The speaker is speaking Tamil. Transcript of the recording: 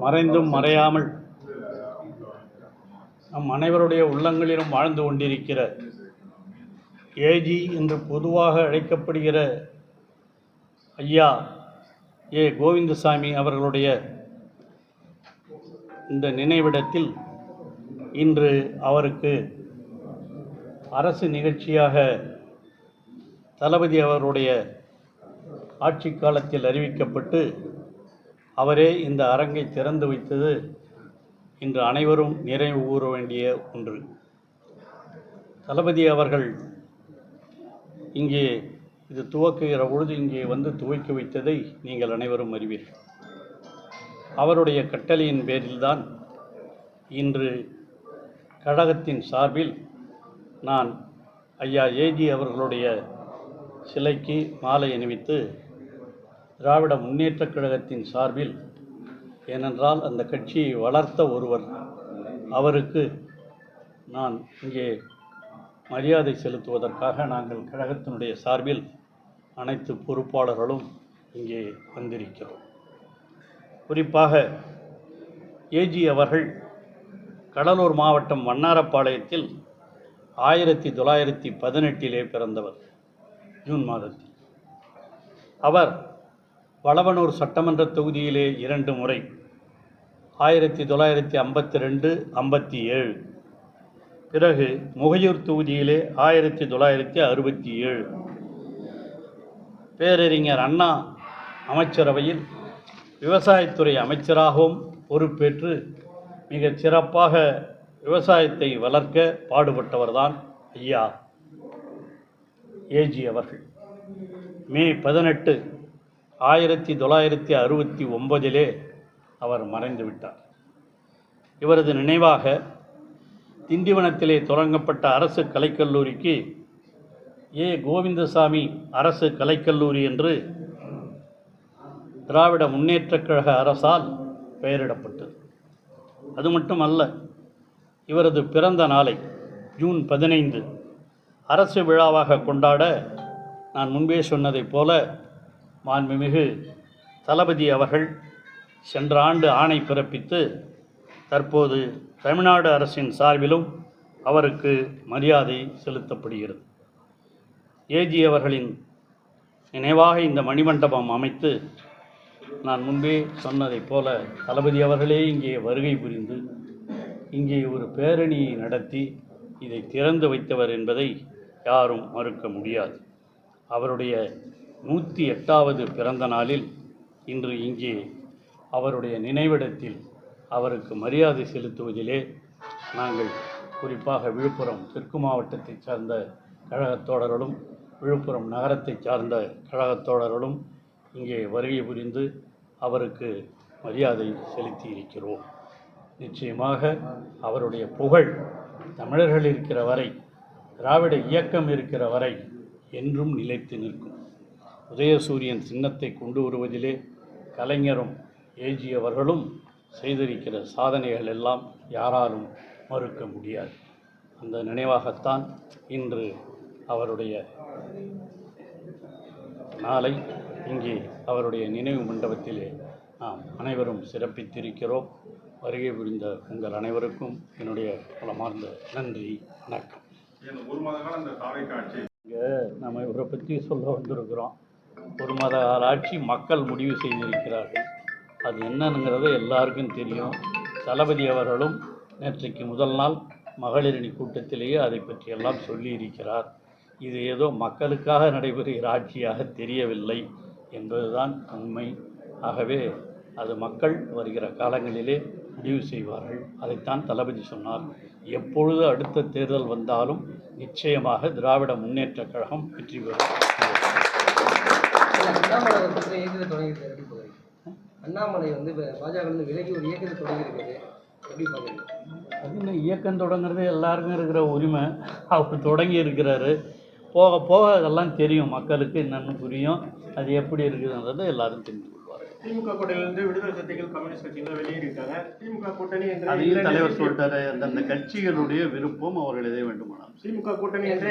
மறைந்தும் மறையாமல் நம் அனைவருடைய உள்ளங்களிலும் வாழ்ந்து கொண்டிருக்கிற ஏஜி என்று பொதுவாக அழைக்கப்படுகிற ஐயா ஏ கோவிந்தசாமி அவர்களுடைய இந்த நினைவிடத்தில் இன்று அவருக்கு அரசு நிகழ்ச்சியாக தளபதி அவருடைய ஆட்சி காலத்தில் அறிவிக்கப்பட்டு அவரே இந்த அரங்கை திறந்து வைத்தது இன்று அனைவரும் நிறைவு கூற வேண்டிய ஒன்று. தளபதி அவர்கள் இங்கே இது துவக்குகிற பொழுது இங்கே வந்து துவக்கி வைத்ததை நீங்கள் அனைவரும் அறிவீர்கள். அவருடைய கட்டளையின் பேரில்தான் இன்று கழகத்தின் சார்பில் நான் ஐயா ஏஜி அவர்களுடைய சிலைக்கு மாலை அணிவித்து திராவிட முன்னேற்றக் கழகத்தின் சார்பில், ஏனென்றால் அந்த கட்சியை வளர்த்த ஒருவர், அவருக்கு நான் இங்கே மரியாதை செலுத்துவதற்காக நாங்கள் கழகத்தினுடைய சார்பில் அனைத்து பொறுப்பாளர்களும் இங்கே வந்திருக்கிறோம். குறிப்பாக ஏஜி அவர்கள் கடலூர் மாவட்டம் வண்ணாரப்பாளையத்தில் 1918 பிறந்தவர். ஜூன் மாதத்தில் அவர் வளவனூர் சட்டமன்ற தொகுதியிலே 2 முறை 1952, 57, பிறகு முகையூர் தொகுதியிலே 1967, பேரறிஞர் அண்ணா அமைச்சரவையில் விவசாயத்துறை அமைச்சராகவும் பொறுப்பேற்று மிகச் சிறப்பாக விவசாயத்தை வளர்க்க பாடுபட்டவர்தான் ஐயா ஏஜி அவர்கள். மே 18, 1969 அவர் மறைந்துவிட்டார். இவரது நினைவாக திண்டிவனத்திலே தொடங்கப்பட்ட அரசு கலைக்கல்லூரிக்கு ஏ கோவிந்தசாமி அரசு கலைக்கல்லூரி என்று திராவிட முன்னேற்றக் கழக அரசால் பெயரிடப்பட்டது. அது மட்டுமல்ல, இவரது பிறந்த நாளை ஜூன் 15 அரசு விழாவாக கொண்டாட நான் முன்பே சொன்னதைப் போல மாண்புமிகு தளபதி அவர்கள் சென்ற ஆண்டு ஆணை பிறப்பித்து தற்போது தமிழ்நாடு அரசின் சார்பிலும் அவருக்கு மரியாதை செலுத்தப்படுகிறது. ஏஜி அவர்களின் நினைவாக இந்த மணிமண்டபம் அமைத்து நான் முன்பே சொன்னதைப் போல தளபதி அவர்களே இங்கே வருகை புரிந்து இங்கே ஒரு பேரணியை நடத்தி இதை திறந்து வைத்தவர் என்பதை யாரும் மறுக்க முடியாது. அவருடைய 108வது பிறந்த நாளில் இன்று இங்கே அவருடைய நினைவிடத்தில் அவருக்கு மரியாதை செலுத்துவதிலே நாங்கள் குறிப்பாக விழுப்புரம் தெற்கு மாவட்டத்தை சார்ந்த கழகத் தோழர்களும் விழுப்புரம் நகரத்தை சார்ந்த கழகத் தோழர்களும் இங்கே வருகை புரிந்து அவருக்கு மரியாதை செலுத்தி இருக்கிறோம். நிச்சயமாக அவருடைய புகழ் தமிழர்கள் இருக்கிற வரை, திராவிட இயக்கம் இருக்கிற வரை என்றும் நிலைத்து நிற்கும். உதயசூரியன் சின்னத்தை கொண்டு வருவதிலே கலைஞரும் ஏஜி அவர்களும் செய்திருக்கிற சாதனைகள் எல்லாம் யாராலும் மறுக்க முடியாது. அந்த நினைவாகத்தான் இன்று அவருடைய நாளை இங்கே அவருடைய நினைவு மண்டபத்திலே நாம் அனைவரும் சிறப்பித்திருக்கிறோம். வருகை புரிந்த உங்கள் அனைவருக்கும் என்னுடைய பலமார்ந்த நன்றி, வணக்கம். இங்கே நம்ம இவரை பற்றி சொல்ல வந்திருக்கிறோம். 1 மாத கால ஆட்சி மக்கள் முடிவு செய்திருக்கிறார்கள். அது என்னங்கிறது எல்லாருக்கும் தெரியும். தளபதி அவர்களும் நேற்றைக்கு முதல் நாள் மகளிரணி கூட்டத்திலேயே அதை பற்றியெல்லாம் சொல்லியிருக்கிறார். இது ஏதோ மக்களுக்காக நடைபெறுகிற ஆட்சியாக தெரியவில்லை என்பதுதான் உண்மை. ஆகவே அது மக்கள் வருகிற காலங்களிலே முடிவு செய்வார்கள். அதைத்தான் தளபதி சொன்னார். எப்பொழுது அடுத்த தேர்தல் வந்தாலும் நிச்சயமாக திராவிட முன்னேற்றக் கழகம் வெற்றி பெறும். அண்ணாமலை வந்து பாஜக விலகி ஒரு இயக்கத்தை தொடங்கியிருக்கிறது, எப்படி பார்க்குறீங்க? அது இன்னும் இயக்கம் தொடங்குறது எல்லாருக்கும் இருக்கிற உரிமை. அவர் தொடங்கி இருக்கிறாரு. போக போக அதெல்லாம் தெரியும், மக்களுக்கு என்னென்னு புரியும். அது எப்படி இருக்குதுன்றது எல்லாரும் தெரிஞ்சு கொள்வார்கள். திமுக கூட்டணியிலிருந்து விடுதலை சிறுத்தைகள் கம்யூனிஸ்ட் கட்சிகள் வெளியேறிட்டாங்க. திமுக கூட்டணி அதையும் தலைவர் சொல்லிட்டாரு. அந்த கட்சிகளுடைய விருப்பம், அவர்கள் எதை வேண்டுமானால். திமுக கூட்டணி என்று